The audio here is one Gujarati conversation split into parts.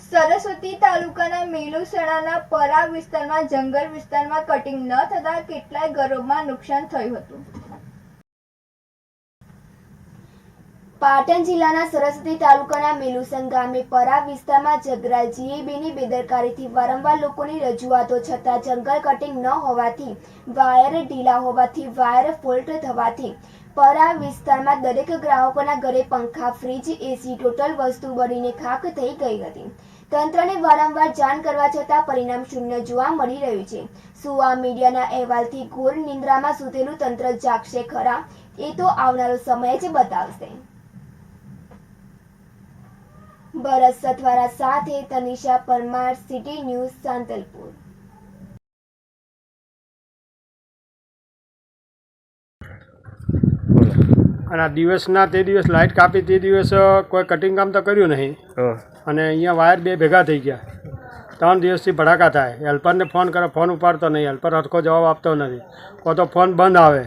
સરસ્વતી તાલુકાના મેલુસણાના પરા વિસ્તારમાં જંગલ વિસ્તારમાં કટિંગ ન થતા કેટલાય ઘરોમાં નુકસાન થયું હતું। પાટણ જિલ્લાના સરસ્વતી તાલુકાના મેલુસણ ગામે પરા વિસ્તારમાં જગરા જીએબીની બેદરકારીથી વારંવાર લોકોની રજૂઆતો છતાં જંગલ કટિંગ ન હોવાથી, વાયર ઢીલા હોવાથી, વાયર ફોલ્ટ થવાથી પરા વિસ્તારમાં દરેક ગ્રાહકોના ઘરે પંખા, ફ્રીજ, એસી ટોટલ વસ્તુ બળીને ખાખ થઈ ગઈ હતી। તંત્રને વારંવાર જાણ કરવા છતાં પરિણામ શૂન્ય જોવા મળી રહ્યું છે। શું આ મીડિયાના અહેવાલથી ઘોર નિંદ્રામાં સૂતેલું તંત્ર જાગશે ખરા? એ તો આવનારો સમય જ બતાવશે। ભરત સથવારા સાથે તનિષા પરમાર, સિટી ન્યૂઝ, સાંતલપુર। અને આ દિવસના તે દિવસ લાઇટ કાપી તે દિવસ કોઈ કટિંગ કામ તો કર્યું નહીં અને અહીંયા વાયર બે ભેગા થઈ ગયા। 3 દિવસથી ભડાકા થાય। હેલ્પરને ફોન કરે, ફોન ઉપાડતો નહીં, હેલ્પર હરખો જવાબ આપતો નથી, કો તો ફોન બંધ આવે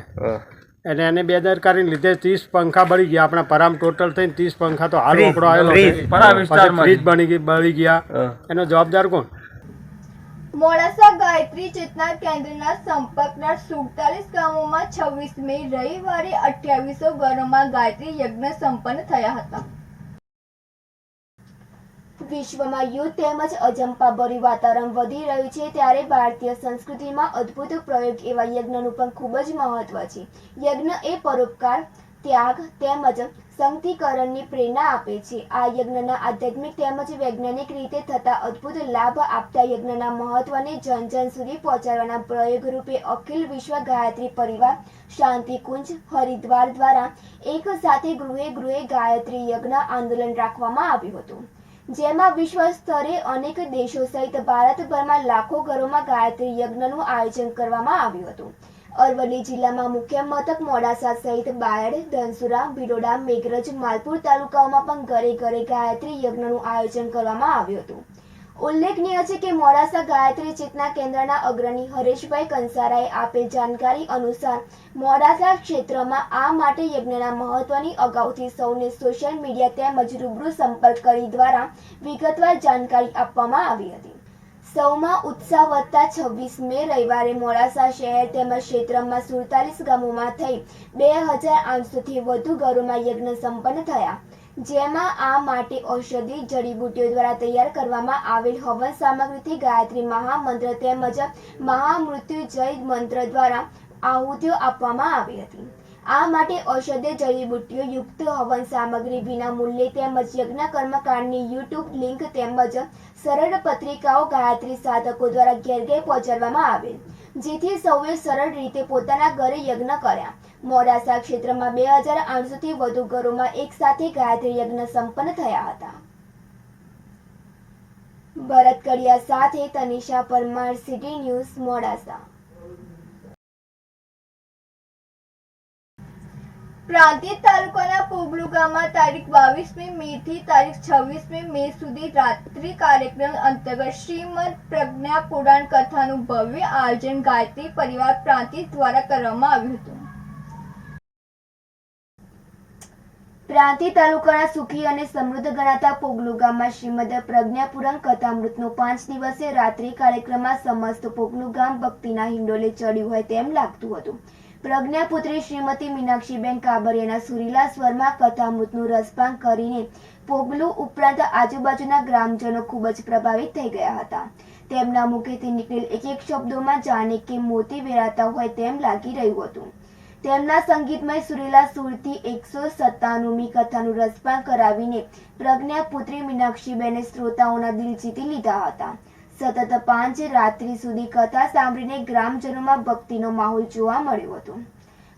અને એને બેદરકારીને લીધે 30 પંખા બળી ગયા। આપણા પરામ ટોટલ થઈને 30 પંખા તો હાલ વપરો આવેલો છે, ફ્રીજ બળી ગયા। એનો જવાબદાર કોણ? મોડાસા ગાયત્રી ચેતના કેન્દ્રના સંપર્કના 47 ગામોમાં 26 મે રવિવારે 2800 ઘરોમાં ગાયત્રી યજ્ઞ સંપન્ન થયા હતા। વિશ્વમાં યુદ્ધ તેમજ અજંપાભર્યું વાતાવરણ વધી રહ્યું છે ત્યારે ભારતીય સંસ્કૃતિમાં અદ્ભુત પ્રયોગ એવા યજ્ઞનું પણ ખૂબ જ મહત્વ છે। યજ્ઞ એ પરોપકાર, ત્યાગ તેમજ સંકટીકરણની પ્રેરણા આપે છે। આ યજ્ઞના આધ્યાત્મિક તેમજ વૈજ્ઞાનિક રીતે થતા અદ્ભુત લાભ આપતા યજ્ઞના મહત્વને જન જન સુધી પહોંચાડવાના પ્રયોગ રૂપે અખિલ વિશ્વ ગાયત્રી પરિવાર શાંતિકુંજ હરિદ્વાર દ્વારા એક સાથે ગૃહે ગૃહે ગાયત્રી યજ્ઞ આંદોલન રાખવામાં આવ્યું હતું, જેમાં વિશ્વ સ્તરે અનેક દેશો સહિત ભારતભરમાં લાખો ઘરોમાં ગાયત્રી યજ્ઞનું આયોજન કરવામાં આવ્યું હતું। અરવલ્લી જિલ્લામાં મુખ્ય મથક મોડાસા સહિત બાયડ, ધનસુરા, ભિલોડા, મેઘરજ, માલપુર તાલુકાઓમાં પણ ઘરે ઘરે ગાયત્રી યજ્ઞનું આયોજન કરવામાં આવ્યું હતું। ઉલ્લેખનીય છે કે મોડાસા ગાયત્રી ચેતના કેન્દ્રના અગ્રણી હરેશભાઈ કંસારાએ આપેલ જાણકારી અનુસાર મોડાસા ક્ષેત્રમાં આ માટે યજ્ઞના મહત્વની અગાઉથી સૌને સોશિયલ મીડિયા તેમજ રૂબરૂ સંપર્ક કરી દ્વારા વિગતવાર જાણકારી આપવામાં આવી હતી। સૌમાં ઉત્સાહ વધતા 26 મે રવિવારે મોડાસા શહેર તેમજ ક્ષેત્રમાં 47 ગામોમાં થઈ 2800થી વધુ ઘરોમાં યજ્ઞ સંપન્ન થયા, જેમાં આ માટે ઔષધિ જડીબુટ્ટીઓ દ્વારા તૈયાર કરવામાં આવેલ હવન સામગ્રીથી ગાયત્રી મહામંત્ર તેમજ મહામૃત્યુજય મંત્ર દ્વારા આહુતિઓ આપવામાં આવી હતી। આ માટે ઔષધીય જડીબુટ્ટીઓ યુક્ત હવન સામગ્રી વિના મૂલ્યે તેમજ યજ્ઞ કર્મકાંડની યુટ્યુબ લિંક તેમજ સરળ પત્રિકાઓ ગાયત્રી સાધકો દ્વારા ઘેર ઘેર પહોંચાડવામાં આવેલ, જેથી સૌએ સરળ રીતે પોતાના ઘરે યજ્ઞ કર્યા। મોડાસા ક્ષેત્રમાં 2800થી વધુ ઘરોમાં એક સાથે ગાયત્રી યજ્ઞ સંપન્ન થયા હતા। ભરત કડિયા સાથે તનિષા પરમાર, સિટી ન્યૂઝ, મોડાસા। પ્રાંતિજ તાલુકાના પોગલુ ગામમાં તારીખ 22 મે થી તારીખ 26 મે સુધી રાત્રિ કાર્યક્રમ અંતર્ગત શ્રીમદ પ્રજ્ઞા પુરાણ કથાનું ભવ્ય આયોજન ગાયત્રી પરિવાર પ્રાંતિજ દ્વારા કરવામાં આવ્યું હતું। પ્રાંતિજ તાલુકાના સુખી અને સમૃદ્ધ ગણાતા પોગલુ ગામમાં શ્રીમદ પ્રજ્ઞાપુરાણ કથામૃતનો 5 દિવસીય રાત્રિ કાર્યક્રમમાં સમસ્ત પોગલુ ગામ ભક્તિના હિંડોળે ચડ્યું હોય તેમ લાગતું હતું। પ્રજ્ઞાપુત્રી શ્રીમતી મીનાક્ષીબેન કાબરિયાના સુરીલા સ્વરમાં કથામૃતનું રસપાન કરીને પોગલુ ઉપરાંત આજુબાજુના ગ્રામજનો ખૂબ જ પ્રભાવિત થઈ ગયા હતા। તેમના મુખેથી નીકળેલ એક એક શબ્દોમાં જાણે કે મોતી વેરાતા હોય તેમ લાગી રહ્યું હતું। તેમના સંગીતમય સુરીલા સુરથી 197મી કથાનું રસપાન કરાવીને પ્રજ્ઞાપુત્રી મીનાક્ષીબેને શ્રોતાઓના દિલ જીતી લીધા હતા। સતત 5 રાત્રિ સુધી કથા સાંભળીને ગ્રામજનોમાં ભક્તિનો માહોલ જોવા મળ્યો હતો।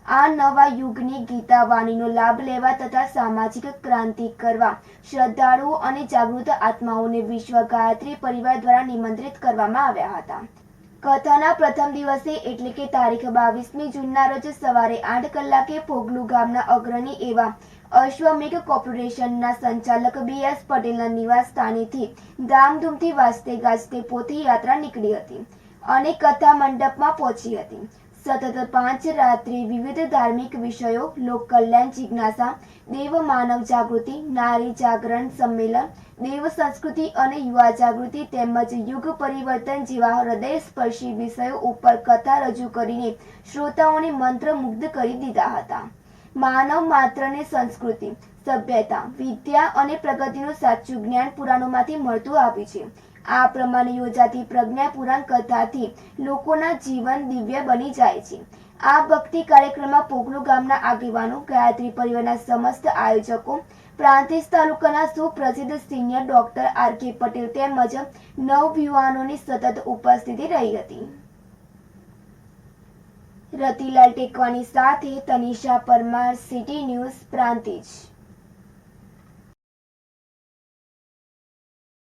આ નવા યુગની ગીતા વાણીનો લાભ લેવા તથા સામાજિક ક્રાંતિ કરવા શ્રદ્ધાળુઓ અને જાગૃત આત્માઓને વિશ્વ ગાયત્રી પરિવાર દ્વારા નિમંત્રિત કરવામાં આવ્યા હતા। કથાના પ્રથમ દિવસે એટલે કે તારીખ 22મી જૂનના રોજ સવારે 8 કલાકે પોગલુ ગામના અગ્રણી એવા અશ્વમેઘ કોર્પોરેશનના સંચાલક BS પટેલના નિવાસ સ્થાનેથી ધામધૂમથી વાજતે ગાજતે પોથી યાત્રા નીકળી હતી અને કથા મંડપમાં પહોંચી હતી। સતત 5 રાત્રિ વિવિધ ધાર્મિક વિષયો, લોક કલ્યાણ જિજ્ઞાસા, દેવ માનવ જાગૃતિ, નારી જાગરણ સંમેલન, દેવ સંસ્કૃતિ અને યુવા જાગૃતિ તેમજ યુગ પરિવર્તન જેવા હૃદયસ્પર્શી વિષયો ઉપર કથા રજૂ કરીને શ્રોતાઓને મંત્રમુગ્ધ કરી દીધા હતા. માનવ માત્રને સંસ્કૃતિ, સભ્યતા, વિદ્યા અને પ્રગતિનું સાચું જ્ઞાન પુરાણોમાંથી મળતું આવ્યું છે. આ પ્રમાણે યોજાતી પ્રજ્ઞા પુરાણ કથાથી લોકોના જીવન દિવ્ય બની જાય છે. આ ભક્તિ કાર્યક્રમમાં પોગલુ ગામના આગેવાનો, ગાયત્રી પરિવારના સમસ્ત આયોજકો, પ્રાંતિજ તાલુકાના સુપ્રસિદ્ધ સિનિયર ડોક્ટર R.K. પટેલ તેમજ નવયુવાનોની સતત ઉપસ્થિતિ રહી હતી. રતિલાલ ટેકવાની સાથે તનિષા પરમાર, સિટી ન્યૂઝ, પ્રાંતિજ.